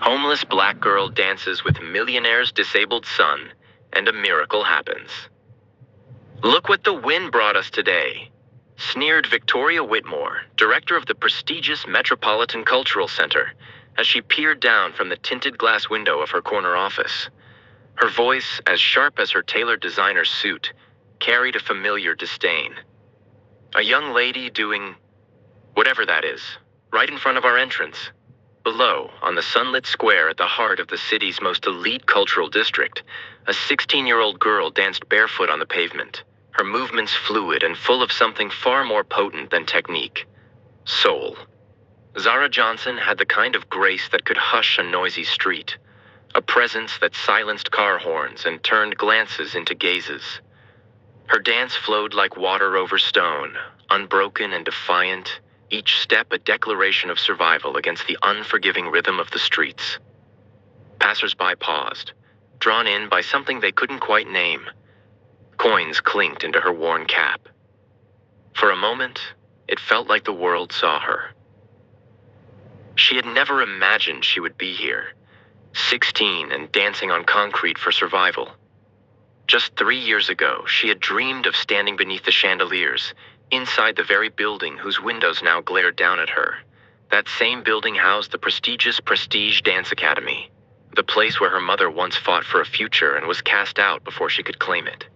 Homeless black girl dances with millionaire's disabled son, and a miracle happens. Look what the wind brought us today, sneered Victoria Whitmore, director of the prestigious Metropolitan Cultural Center, as she peered down from the tinted glass window of her corner office. Her voice, as sharp as her tailored designer suit, carried a familiar disdain. A young lady doing whatever that is, right in front of our entrance. Below, on the sunlit square at the heart of the city's most elite cultural district, a 16-year-old girl danced barefoot on the pavement, her movements fluid and full of something far more potent than technique: soul. Zara Johnson had the kind of grace that could hush a noisy street, a presence that silenced car horns and turned glances into gazes. Her dance flowed like water over stone, unbroken and defiant, each step a declaration of survival against the unforgiving rhythm of the streets. Passers-by paused, drawn in by something they couldn't quite name. Coins clinked into her worn cap. For a moment, it felt like the world saw her. She had never imagined she would be here, 16 and dancing on concrete for survival. Just 3 years ago, she had dreamed of standing beneath the chandeliers, inside the very building whose windows now glared down at her. That same building housed the prestigious Prestige Dance Academy, the place where her mother once fought for a future and was cast out before she could claim it.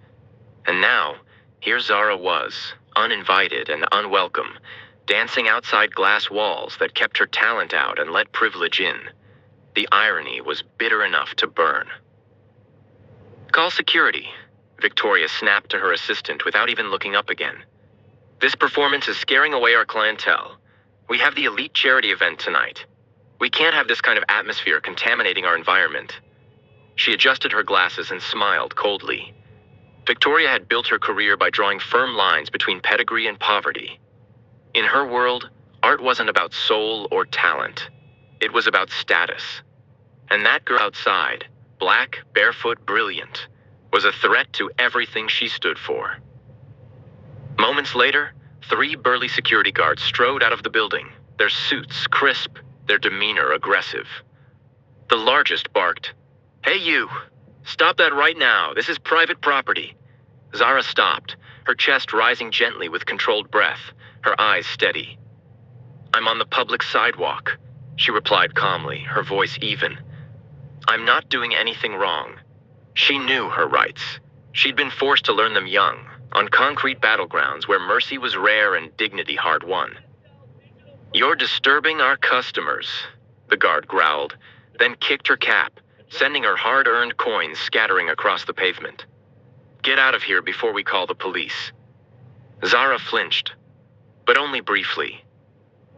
And now, here Zara was, uninvited and unwelcome, dancing outside glass walls that kept her talent out and let privilege in. The irony was bitter enough to burn. "Call security," Victoria snapped to her assistant without even looking up again. "This performance is scaring away our clientele. We have the elite charity event tonight. We can't have this kind of atmosphere contaminating our environment." She adjusted her glasses and smiled coldly. Victoria had built her career by drawing firm lines between pedigree and poverty. In her world, art wasn't about soul or talent. It was about status. And that girl outside, black, barefoot, brilliant, was a threat to everything she stood for. Moments later, 3 burly security guards strode out of the building, their suits crisp, their demeanor aggressive. The largest barked, "Hey you! Stop that right now! This is private property!" Zara stopped, her chest rising gently with controlled breath, her eyes steady. "I'm on the public sidewalk," she replied calmly, her voice even. "I'm not doing anything wrong." She knew her rights. She'd been forced to learn them young, on concrete battlegrounds where mercy was rare and dignity hard-won. "You're disturbing our customers," the guard growled, then kicked her cap, sending her hard-earned coins scattering across the pavement. "Get out of here before we call the police." Zara flinched, but only briefly.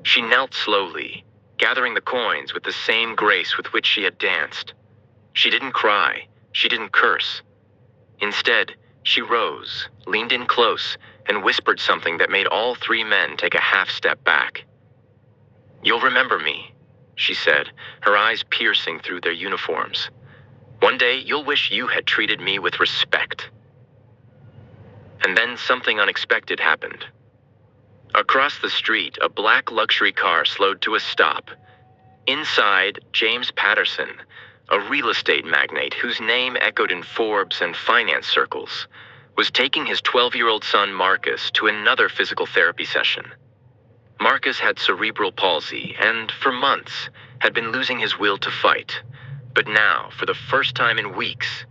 She knelt slowly, gathering the coins with the same grace with which she had danced. She didn't cry, she didn't curse. Instead, she rose, leaned in close, and whispered something that made all 3 men take a half-step back. "You'll remember me," she said, her eyes piercing through their uniforms. "One day, you'll wish you had treated me with respect." And then something unexpected happened. Across the street, a black luxury car slowed to a stop. Inside, James Patterson, a real estate magnate whose name echoed in Forbes and finance circles, was taking his 12-year-old son Marcus to another physical therapy session. Marcus had cerebral palsy and, for months, had been losing his will to fight. But now, for the first time in weeks,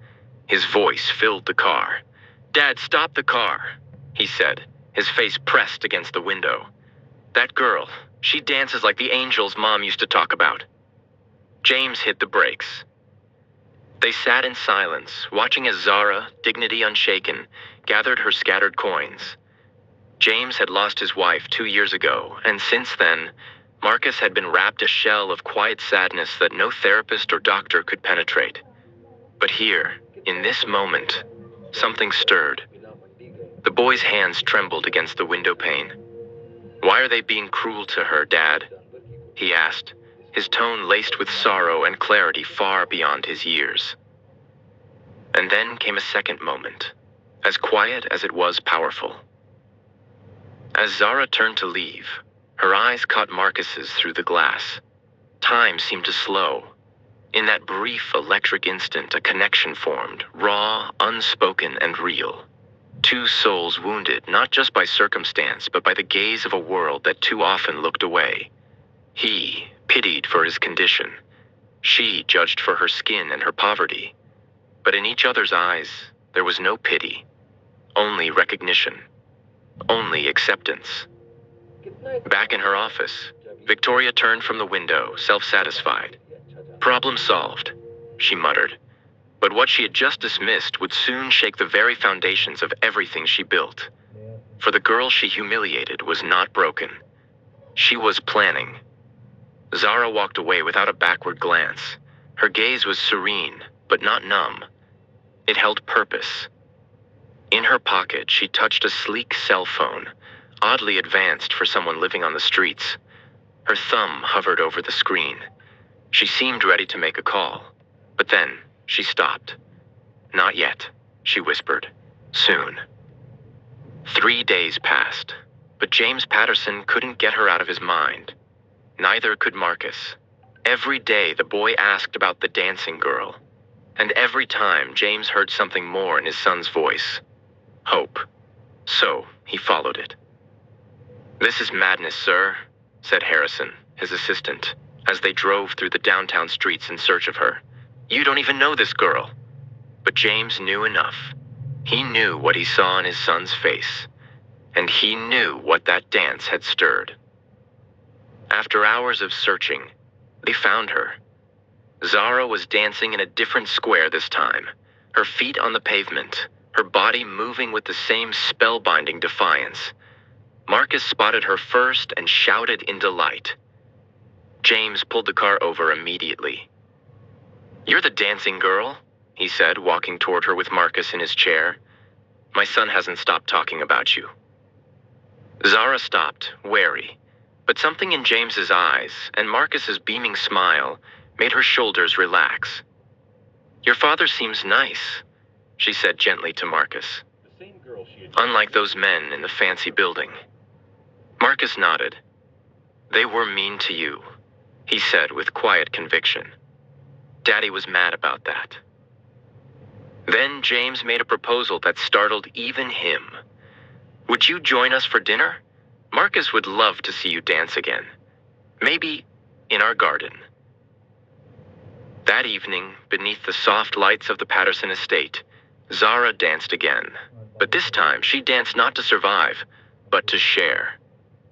his voice filled the car. "Dad, stop the car," he said, his face pressed against the window. "That girl, she dances like the angels Mom used to talk about." James hit the brakes. They sat in silence, watching as Zara, dignity unshaken, gathered her scattered coins. James had lost his wife 2 years ago, and since then, Marcus had been wrapped a shell of quiet sadness that no therapist or doctor could penetrate. But here, in this moment, something stirred. The boy's hands trembled against the window pane. "Why are they being cruel to her, Dad?" he asked, his tone laced with sorrow and clarity far beyond his years. And then came a second moment, as quiet as it was powerful. As Zara turned to leave, her eyes caught Marcus's through the glass. Time seemed to slow. In that brief electric instant, a connection formed, raw, unspoken, and real. Two souls wounded not just by circumstance, but by the gaze of a world that too often looked away. He, pitied for his condition. She, judged for her skin and her poverty. But in each other's eyes, there was no pity. Only recognition. Only acceptance. Back in her office, Victoria turned from the window, self-satisfied. Problem solved, she muttered. But what she had just dismissed would soon shake the very foundations of everything she built. For the girl she humiliated was not broken. She was planning. Zara walked away without a backward glance. Her gaze was serene, but not numb. It held purpose. In her pocket, she touched a sleek cell phone, oddly advanced for someone living on the streets. Her thumb hovered over the screen. She seemed ready to make a call, but then she stopped. Not yet, she whispered. Soon. 3 days passed, but James Patterson couldn't get her out of his mind. Neither could Marcus. Every day the boy asked about the dancing girl, and every time James heard something more in his son's voice. Hope. So he followed it. "This is madness, sir," said Harrison, his assistant, as they drove through the downtown streets in search of her. "You don't even know this girl." But James knew enough. He knew what he saw in his son's face, and he knew what that dance had stirred. After hours of searching, they found her. Zara was dancing in a different square this time, her feet on the pavement, her body moving with the same spellbinding defiance. Marcus spotted her first and shouted in delight. James pulled the car over immediately. "You're the dancing girl," he said, walking toward her with Marcus in his chair. "My son hasn't stopped talking about you." Zara stopped, wary, but something in James's eyes and Marcus's beaming smile made her shoulders relax. "Your father seems nice," she said gently to Marcus. "Unlike those men in the fancy building." Marcus nodded. "They were mean to you," he said with quiet conviction. Daddy was mad about that. Then James made a proposal that startled even him. "Would you join us for dinner? Marcus would love to see you dance again. Maybe in our garden." That evening, beneath the soft lights of the Patterson estate, Zara danced again. But this time, she danced not to survive, but to share.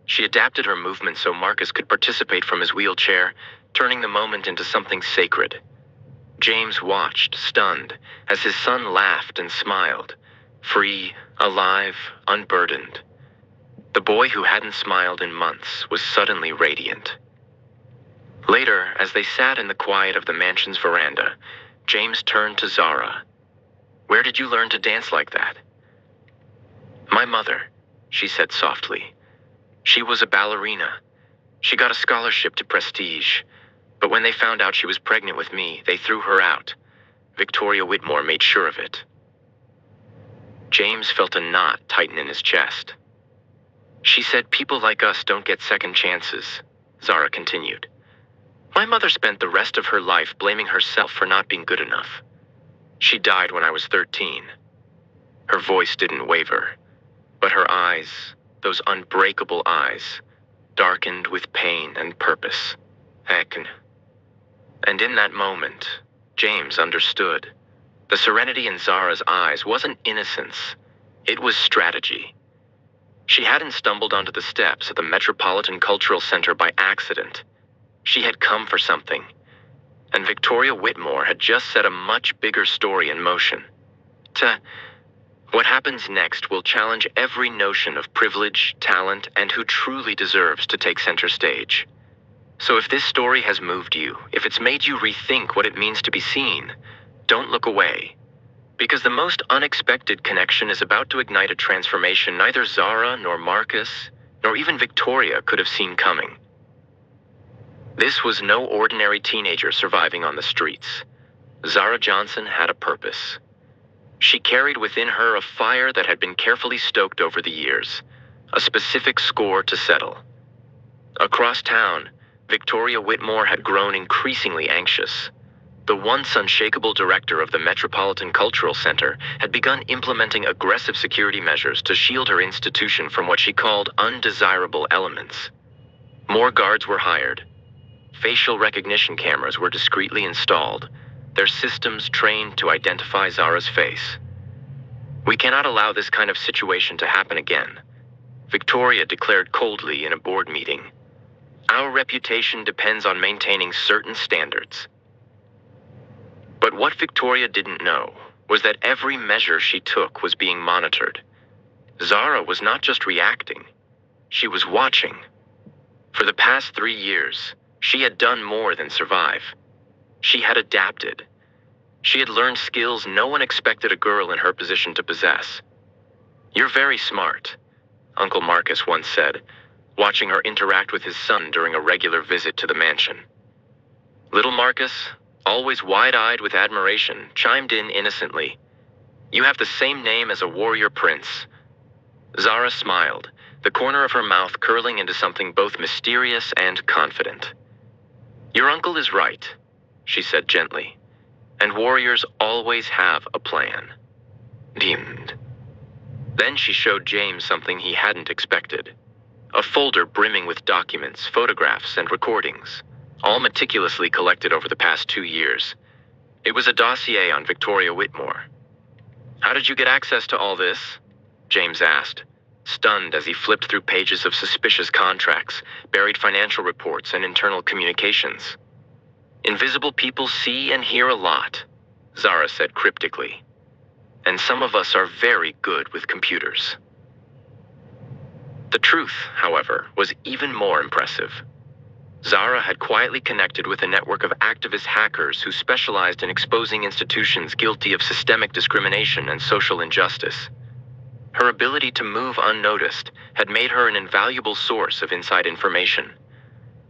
She adapted her movements so Marcus could participate from his wheelchair, turning the moment into something sacred. James watched, stunned, as his son laughed and smiled, free, alive, unburdened. The boy who hadn't smiled in months was suddenly radiant. Later, as they sat in the quiet of the mansion's veranda, James turned to Zara. "Where did you learn to dance like that?" "My mother," she said softly. "She was a ballerina. She got a scholarship to Prestige. But when they found out she was pregnant with me, they threw her out. Victoria Whitmore made sure of it." James felt a knot tighten in his chest. "She said people like us don't get second chances," Zara continued. "My mother spent the rest of her life blaming herself for not being good enough. She died when I was 13. Her voice didn't waver, but her eyes, those unbreakable eyes, darkened with pain and purpose. Heck. And in that moment, James understood. The serenity in Zara's eyes wasn't innocence. It was strategy. She hadn't stumbled onto the steps of the Metropolitan Cultural Center by accident. She had come for something. And Victoria Whitmore had just set a much bigger story in motion. What happens next will challenge every notion of privilege, talent, and who truly deserves to take center stage. So if this story has moved you, if it's made you rethink what it means to be seen, don't look away. Because the most unexpected connection is about to ignite a transformation neither Zara nor Marcus, nor even Victoria could have seen coming. This was no ordinary teenager surviving on the streets. Zara Johnson had a purpose. She carried within her a fire that had been carefully stoked over the years, a specific score to settle. Across town, Victoria Whitmore had grown increasingly anxious. The once unshakable director of the Metropolitan Cultural Center had begun implementing aggressive security measures to shield her institution from what she called undesirable elements. More guards were hired. Facial recognition cameras were discreetly installed, their systems trained to identify Zara's face. "We cannot allow this kind of situation to happen again," Victoria declared coldly in a board meeting. "Our reputation depends on maintaining certain standards." But what Victoria didn't know was that every measure she took was being monitored. Zara was not just reacting, she was watching. For the past 3 years, she had done more than survive. She had adapted. She had learned skills no one expected a girl in her position to possess. "You're very smart," Uncle Marcus once said, watching her interact with his son during a regular visit to the mansion. Little Marcus, always wide-eyed with admiration, chimed in innocently, "You have the same name as a warrior prince." Zara smiled, the corner of her mouth curling into something both mysterious and confident. "Your uncle is right," she said gently, "and warriors always have a plan." Dimmed. Then she showed James something he hadn't expected. A folder brimming with documents, photographs, and recordings, all meticulously collected over the past 2 years. It was a dossier on Victoria Whitmore. "How did you get access to all this?" James asked, stunned as he flipped through pages of suspicious contracts, buried financial reports, and internal communications. "Invisible people see and hear a lot," Zara said cryptically. "And some of us are very good with computers." The truth, however, was even more impressive. Zara had quietly connected with a network of activist hackers who specialized in exposing institutions guilty of systemic discrimination and social injustice. Her ability to move unnoticed had made her an invaluable source of inside information.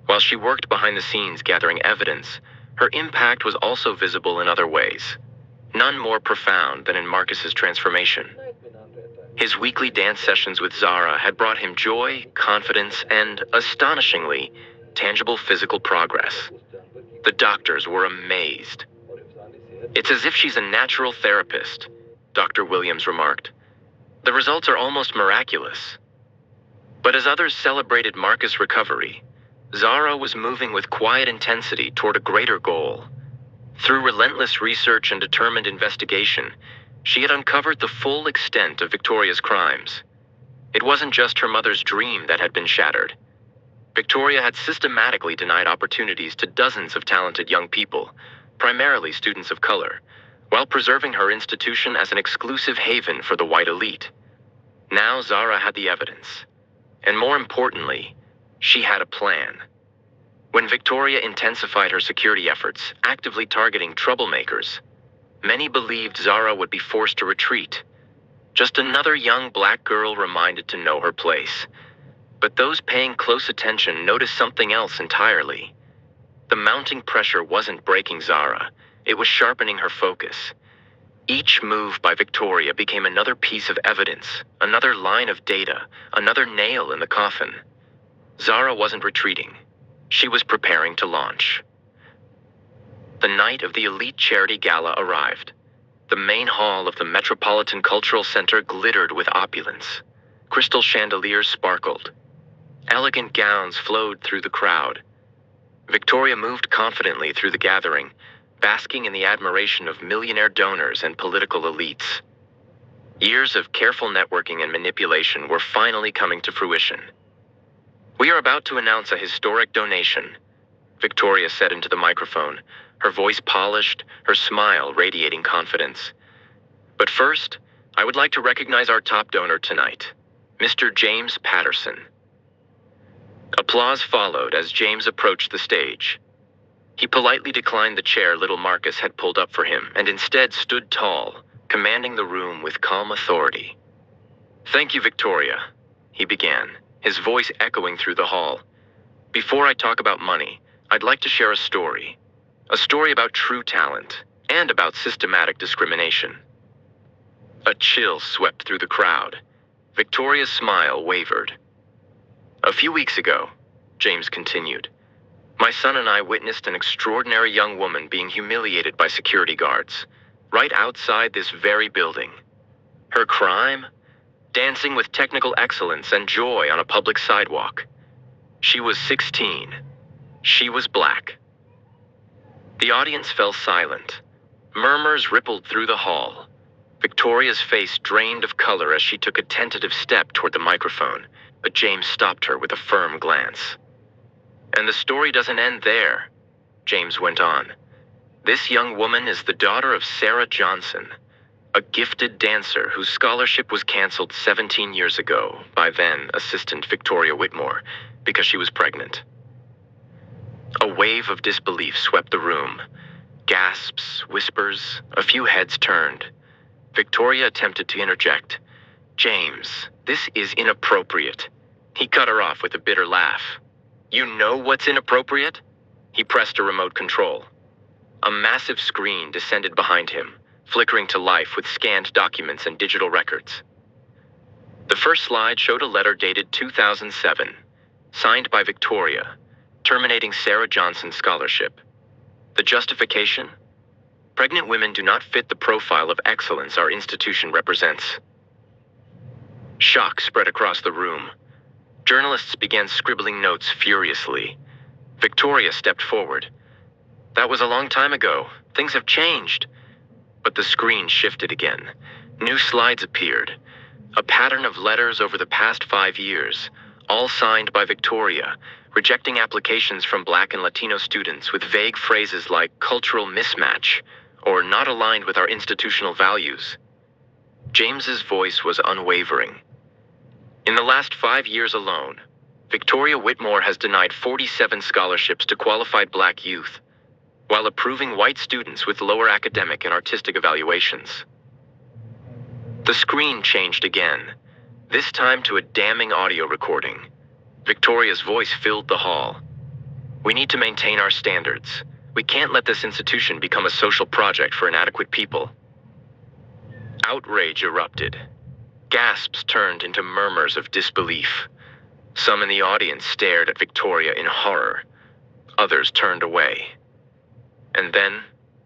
While she worked behind the scenes gathering evidence, her impact was also visible in other ways, none more profound than in Marcus's transformation. His weekly dance sessions with Zara had brought him joy, confidence, and, astonishingly, tangible physical progress. The doctors were amazed. "It's as if she's a natural therapist," Dr. Williams remarked. "The results are almost miraculous." But as others celebrated Marcus' recovery, Zara was moving with quiet intensity toward a greater goal. Through relentless research and determined investigation, she had uncovered the full extent of Victoria's crimes. It wasn't just her mother's dream that had been shattered. Victoria had systematically denied opportunities to dozens of talented young people, primarily students of color, while preserving her institution as an exclusive haven for the white elite. Now Zara had the evidence. And more importantly, she had a plan. When Victoria intensified her security efforts, actively targeting troublemakers, many believed Zara would be forced to retreat. Just another young black girl reminded to know her place. But those paying close attention noticed something else entirely. The mounting pressure wasn't breaking Zara, it was sharpening her focus. Each move by Victoria became another piece of evidence, another line of data, another nail in the coffin. Zara wasn't retreating. She was preparing to launch. The night of the elite charity gala arrived. The main hall of the Metropolitan Cultural Center glittered with opulence. Crystal chandeliers sparkled. Elegant gowns flowed through the crowd. Victoria moved confidently through the gathering, basking in the admiration of millionaire donors and political elites. Years of careful networking and manipulation were finally coming to fruition. "We are about to announce a historic donation," Victoria said into the microphone, her voice polished, her smile radiating confidence. "But first, I would like to recognize our top donor tonight, Mr. James Patterson." Applause followed as James approached the stage. He politely declined the chair little Marcus had pulled up for him and instead stood tall, commanding the room with calm authority. "Thank you, Victoria," he began, his voice echoing through the hall. "Before I talk about money, I'd like to share a story about true talent and about systematic discrimination." A chill swept through the crowd. Victoria's smile wavered. "A few weeks ago," James continued, My son and I witnessed an extraordinary young woman being humiliated by security guards, right outside this very building. Her crime? Dancing with technical excellence and joy on a public sidewalk. She was 16. She was black. The audience fell silent. Murmurs rippled through the hall. Victoria's face drained of color as she took a tentative step toward the microphone, but James stopped her with a firm glance. And the story doesn't end there, James went on. This young woman is the daughter of Sarah Johnson, a gifted dancer whose scholarship was canceled 17 years ago by then assistant Victoria Whitmore because she was pregnant. A wave of disbelief swept the room. Gasps, whispers, a few heads turned. Victoria attempted to interject. James, this is inappropriate. He cut her off with a bitter laugh. You know what's inappropriate? He pressed a remote control. A massive screen descended behind him, flickering to life with scanned documents and digital records. The first slide showed a letter dated 2007, signed by Victoria, terminating Sarah Johnson's scholarship. The justification? Pregnant women do not fit the profile of excellence our institution represents. Shock spread across the room. Journalists began scribbling notes furiously. Victoria stepped forward. That was a long time ago. Things have changed. But the screen shifted again. New slides appeared. A pattern of letters over the past 5 years, all signed by Victoria, rejecting applications from Black and Latino students with vague phrases like cultural mismatch or not aligned with our institutional values. James's voice was unwavering. In the last 5 years alone, Victoria Whitmore has denied 47 scholarships to qualified Black youth, while approving white students with lower academic and artistic evaluations. The screen changed again, this time to a damning audio recording. Victoria's voice filled the hall. We need to maintain our standards. We can't let this institution become a social project for inadequate people. Outrage erupted. Gasps turned into murmurs of disbelief. Some in the audience stared at Victoria in horror. Others turned away. And then,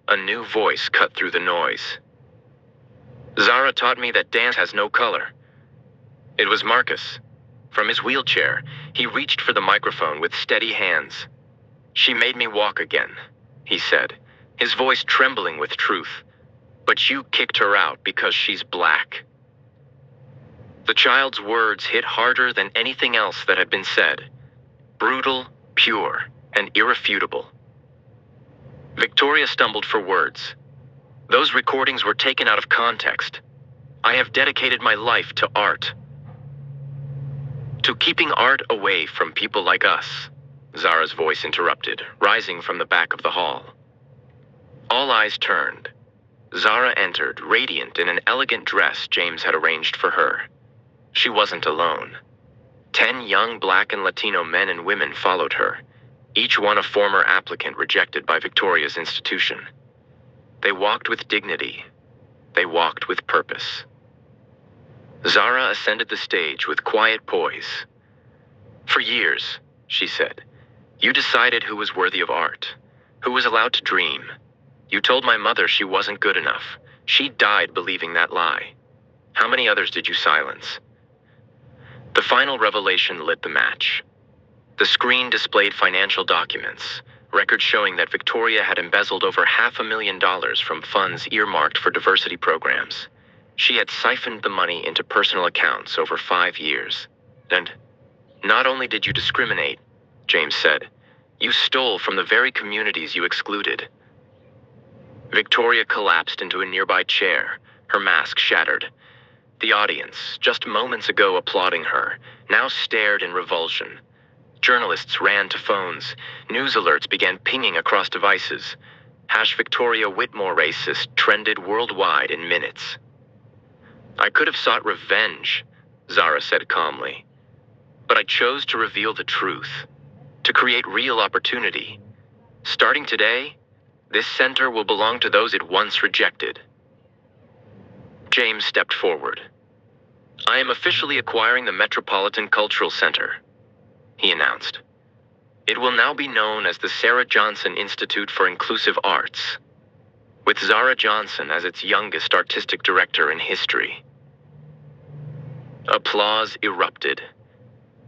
a new voice cut through the noise. Zara taught me that dance has no color. It was Marcus. From his wheelchair, he reached for the microphone with steady hands. She made me walk again, he said, his voice trembling with truth. But you kicked her out because she's black. The child's words hit harder than anything else that had been said. Brutal, pure, and irrefutable. Victoria stumbled for words. Those recordings were taken out of context. I have dedicated my life to art. To keeping art away from people like us, Zara's voice interrupted, rising from the back of the hall. All eyes turned. Zara entered, radiant in an elegant dress James had arranged for her. She wasn't alone. 10 young Black and Latino men and women followed her, each one a former applicant rejected by Victoria's institution. They walked with dignity. They walked with purpose. Zara ascended the stage with quiet poise. For years, she said, you decided who was worthy of art, who was allowed to dream. You told my mother she wasn't good enough. She died believing that lie. How many others did you silence? The final revelation lit the match. The screen displayed financial documents, records showing that Victoria had embezzled over $500,000 from funds earmarked for diversity programs. She had siphoned the money into personal accounts over 5 years. And not only did you discriminate, James said, you stole from the very communities you excluded. Victoria collapsed into a nearby chair, her mask shattered. The audience, just moments ago applauding her, now stared in revulsion. Journalists ran to phones. News alerts began pinging across devices. #Victoria Whitmore racist trended worldwide in minutes. I could have sought revenge, Zara said calmly. But I chose to reveal the truth, to create real opportunity. Starting today, this center will belong to those it once rejected. James stepped forward. I am officially acquiring the Metropolitan Cultural Center, he announced. It will now be known as the Sarah Johnson Institute for Inclusive Arts, with Zara Johnson as its youngest artistic director in history. Applause erupted.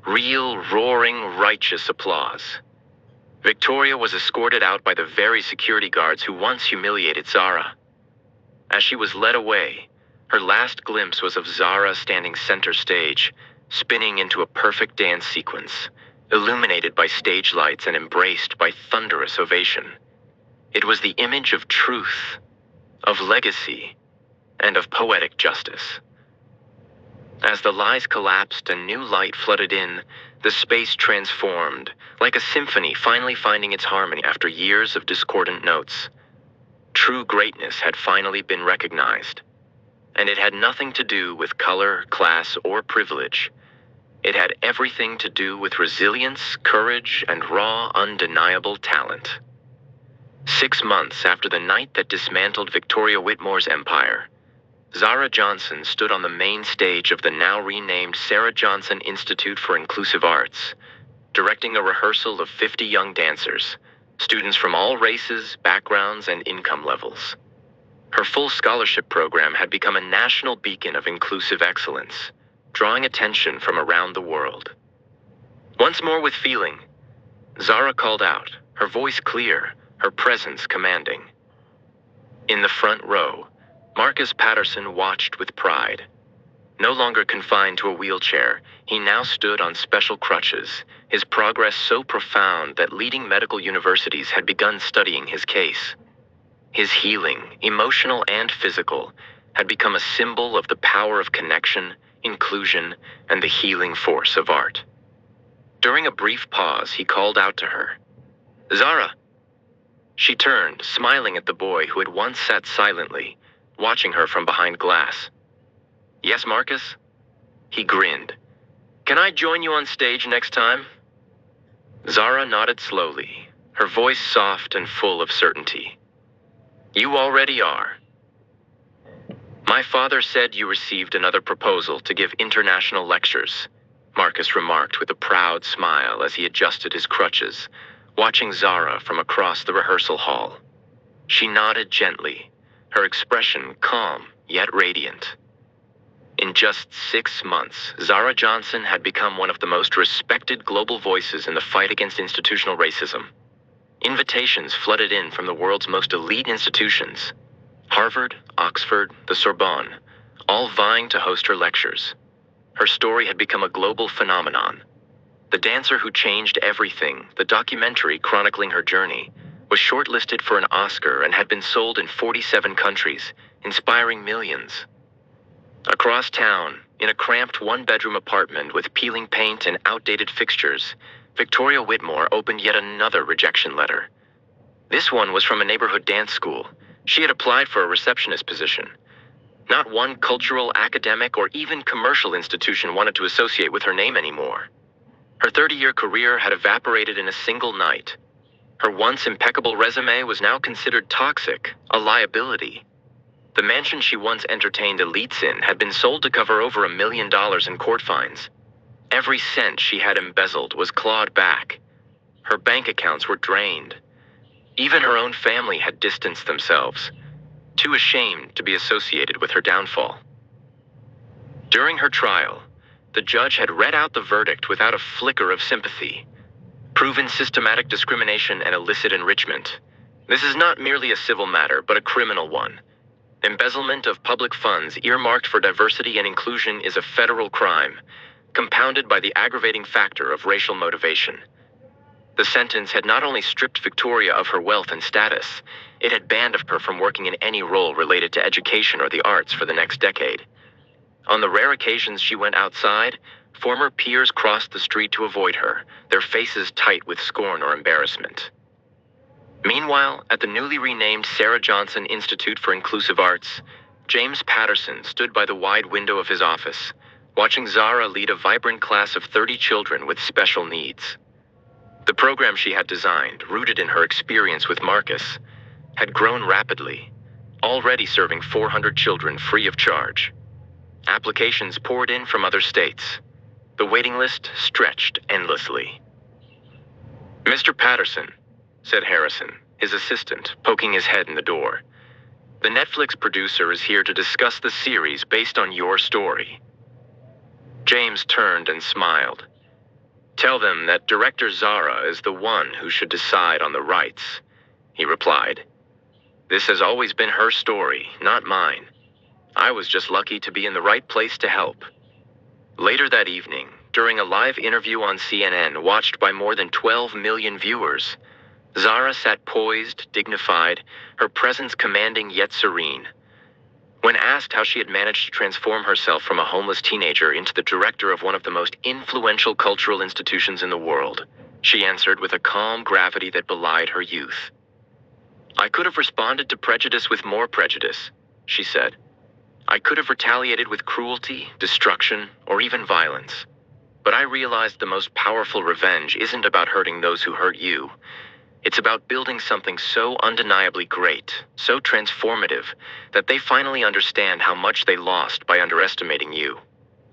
Real, roaring, righteous applause. Victoria was escorted out by the very security guards who once humiliated Zara. As she was led away, her last glimpse was of Zara standing center stage, spinning into a perfect dance sequence, illuminated by stage lights and embraced by thunderous ovation. It was the image of truth, of legacy, and of poetic justice. As the lies collapsed and new light flooded in, the space transformed, like a symphony finally finding its harmony after years of discordant notes. True greatness had finally been recognized, and it had nothing to do with color, class, or privilege. It had everything to do with resilience, courage, and raw, undeniable talent. 6 months after the night that dismantled Victoria Whitmore's empire, Zara Johnson stood on the main stage of the now renamed Sarah Johnson Institute for Inclusive Arts, directing a rehearsal of 50 young dancers, students from all races, backgrounds, and income levels. Her full scholarship program had become a national beacon of inclusive excellence, drawing attention from around the world. Once more with feeling, Zara called out, her voice clear, her presence commanding. In the front row, Marcus Patterson watched with pride. No longer confined to a wheelchair, he now stood on special crutches, his progress so profound that leading medical universities had begun studying his case. His healing, emotional and physical, had become a symbol of the power of connection, inclusion, and the healing force of art. During a brief pause, he called out to her, "Zara!" She turned, smiling at the boy who had once sat silently, watching her from behind glass. "Yes, Marcus?" He grinned. "Can I join you on stage next time?" Zara nodded slowly, her voice soft and full of certainty. "You already are." "My father said you received another proposal to give international lectures," Marcus remarked with a proud smile as he adjusted his crutches, watching Zara from across the rehearsal hall. She nodded gently, her expression calm yet radiant. In just 6 months, Zara Johnson had become one of the most respected global voices in the fight against institutional racism. Invitations flooded in from the world's most elite institutions, Harvard, Oxford, the Sorbonne, all vying to host her lectures. Her story had become a global phenomenon. The Dancer Who Changed Everything, the documentary chronicling her journey, was shortlisted for an Oscar and had been sold in 47 countries, inspiring millions. Across town, in a cramped one-bedroom apartment with peeling paint and outdated fixtures, Victoria Whitmore opened yet another rejection letter. This one was from a neighborhood dance school. She had applied for a receptionist position. Not one cultural, academic, or even commercial institution wanted to associate with her name anymore. Her 30-year career had evaporated in a single night. Her once impeccable resume was now considered toxic, a liability. The mansion she once entertained elites in had been sold to cover over $1 million in court fines. Every cent she had embezzled was clawed back. Her bank accounts were drained. Even her own family had distanced themselves, too ashamed to be associated with her downfall. During her trial, the judge had read out the verdict without a flicker of sympathy. Proven systematic discrimination and illicit enrichment. This is not merely a civil matter, but a criminal one. Embezzlement of public funds earmarked for diversity and inclusion is a federal crime, compounded by the aggravating factor of racial motivation. The sentence had not only stripped Victoria of her wealth and status, it had banned her from working in any role related to education or the arts for the next decade. On the rare occasions she went outside, former peers crossed the street to avoid her, their faces tight with scorn or embarrassment. Meanwhile, at the newly renamed Sarah Johnson Institute for Inclusive Arts, James Patterson stood by the wide window of his office, watching Zara lead a vibrant class of 30 children with special needs. The program she had designed, rooted in her experience with Marcus, had grown rapidly, already serving 400 children free of charge. Applications poured in from other states. The waiting list stretched endlessly. Mr. Patterson, said Harrison, his assistant, poking his head in the door. The Netflix producer is here to discuss the series based on your story. James turned and smiled. Tell them that director Zara is the one who should decide on the rights, he replied. This has always been her story, not mine. I was just lucky to be in the right place to help. Later that evening, during a live interview on CNN watched by more than 12 million viewers, Zara sat poised, dignified, her presence commanding yet serene. When asked how she had managed to transform herself from a homeless teenager into the director of one of the most influential cultural institutions in the world, she answered with a calm gravity that belied her youth. I could have responded to prejudice with more prejudice, she said. I could have retaliated with cruelty, destruction, or even violence. But I realized the most powerful revenge isn't about hurting those who hurt you. It's about building something so undeniably great, so transformative, that they finally understand how much they lost by underestimating you.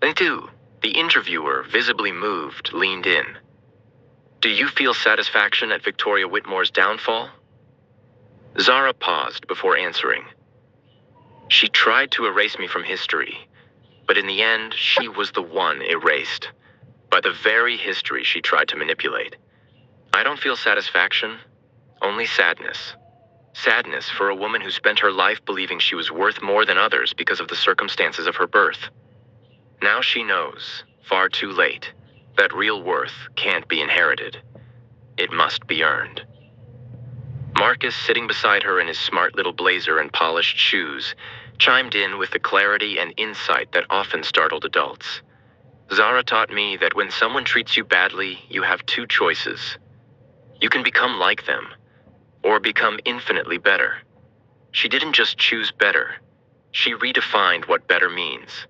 They do. The interviewer, visibly moved, leaned in. Do you feel satisfaction at Victoria Whitmore's downfall? Zara paused before answering. She tried to erase me from history, but in the end, she was the one erased, by the very history she tried to manipulate. I don't feel satisfaction, only sadness. Sadness for a woman who spent her life believing she was worth more than others because of the circumstances of her birth. Now she knows, far too late, that real worth can't be inherited. It must be earned. Marcus, sitting beside her in his smart little blazer and polished shoes, chimed in with the clarity and insight that often startled adults. Zara taught me that when someone treats you badly, you have two choices. You can become like them, or become infinitely better. She didn't just choose better. She redefined what better means.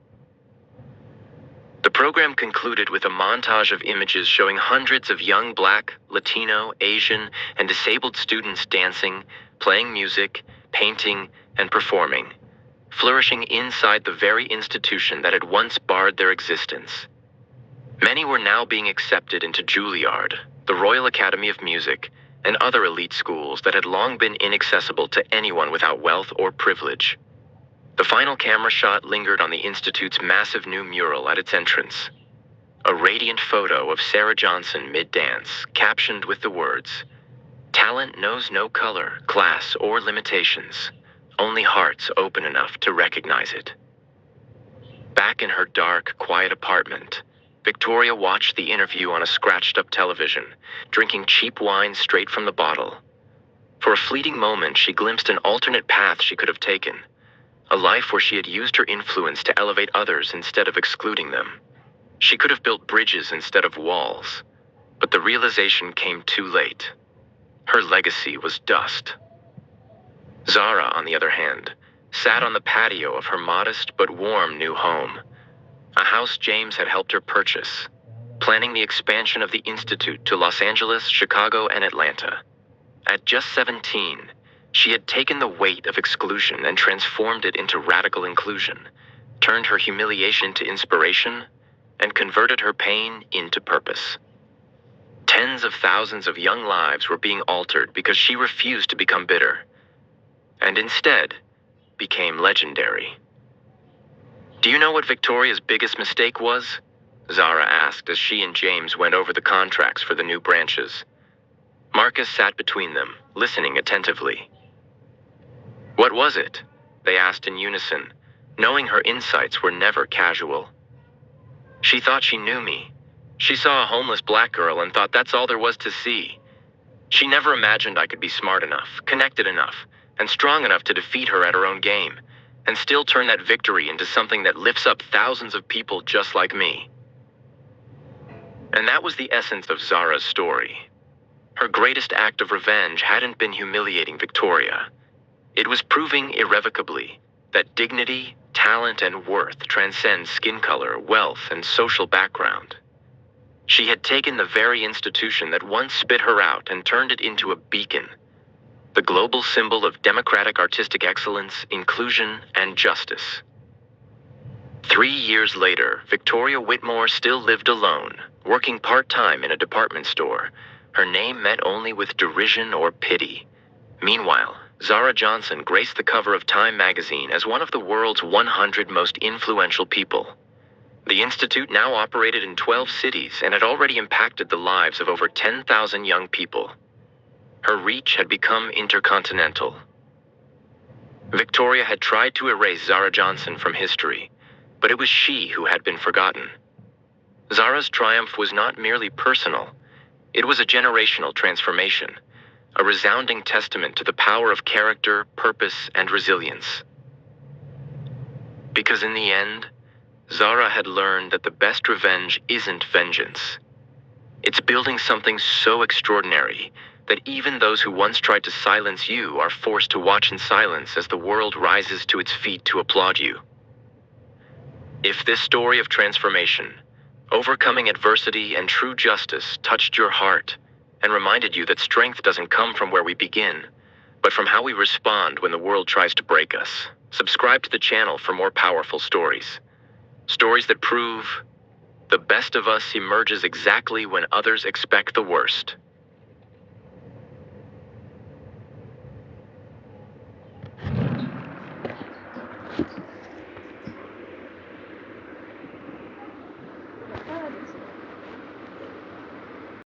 The program concluded with a montage of images showing hundreds of young Black, Latino, Asian, and disabled students dancing, playing music, painting, and performing, flourishing inside the very institution that had once barred their existence. Many were now being accepted into Juilliard, the Royal Academy of Music, and other elite schools that had long been inaccessible to anyone without wealth or privilege. The final camera shot lingered on the Institute's massive new mural at its entrance. A radiant photo of Sarah Johnson mid-dance, captioned with the words, "Talent knows no color, class, or limitations. Only hearts open enough to recognize it." Back in her dark, quiet apartment, Victoria watched the interview on a scratched-up television, drinking cheap wine straight from the bottle. For a fleeting moment, she glimpsed an alternate path she could have taken, a life where she had used her influence to elevate others instead of excluding them. She could have built bridges instead of walls, but the realization came too late. Her legacy was dust. Zara, on the other hand, sat on the patio of her modest but warm new home, a house James had helped her purchase, planning the expansion of the Institute to Los Angeles, Chicago, and Atlanta. At just 17, she had taken the weight of exclusion and transformed it into radical inclusion, turned her humiliation into inspiration, and converted her pain into purpose. Tens of thousands of young lives were being altered because she refused to become bitter, and instead became legendary. Do you know what Victoria's biggest mistake was? Zara asked as she and James went over the contracts for the new branches. Marcus sat between them, listening attentively. What was it? They asked in unison, knowing her insights were never casual. She thought she knew me. She saw a homeless Black girl and thought that's all there was to see. She never imagined I could be smart enough, connected enough, and strong enough to defeat her at her own game, and still turn that victory into something that lifts up thousands of people just like me. And that was the essence of Zara's story. Her greatest act of revenge hadn't been humiliating Victoria. It was proving irrevocably that dignity, talent, and worth transcend skin color, wealth, and social background. She had taken the very institution that once spit her out and turned it into a beacon, the global symbol of democratic artistic excellence, inclusion, and justice. 3 years later, Victoria Whitmore still lived alone, working part-time in a department store, Her name met only with derision or pity. Meanwhile, Zara Johnson graced the cover of Time magazine as one of the world's 100 most influential people. The institute now operated in 12 cities and had already impacted the lives of over 10,000 young people. Her reach had become intercontinental. Victoria had tried to erase Zara Johnson from history, but it was she who had been forgotten. Zara's triumph was not merely personal. It was a generational transformation, a resounding testament to the power of character, purpose, and resilience. Because in the end, Zara had learned that the best revenge isn't vengeance. It's building something so extraordinary that even those who once tried to silence you are forced to watch in silence as the world rises to its feet to applaud you. If this story of transformation, overcoming adversity and true justice touched your heart and reminded you that strength doesn't come from where we begin, but from how we respond when the world tries to break us, subscribe to the channel for more powerful stories. Stories that prove the best of us emerges exactly when others expect the worst.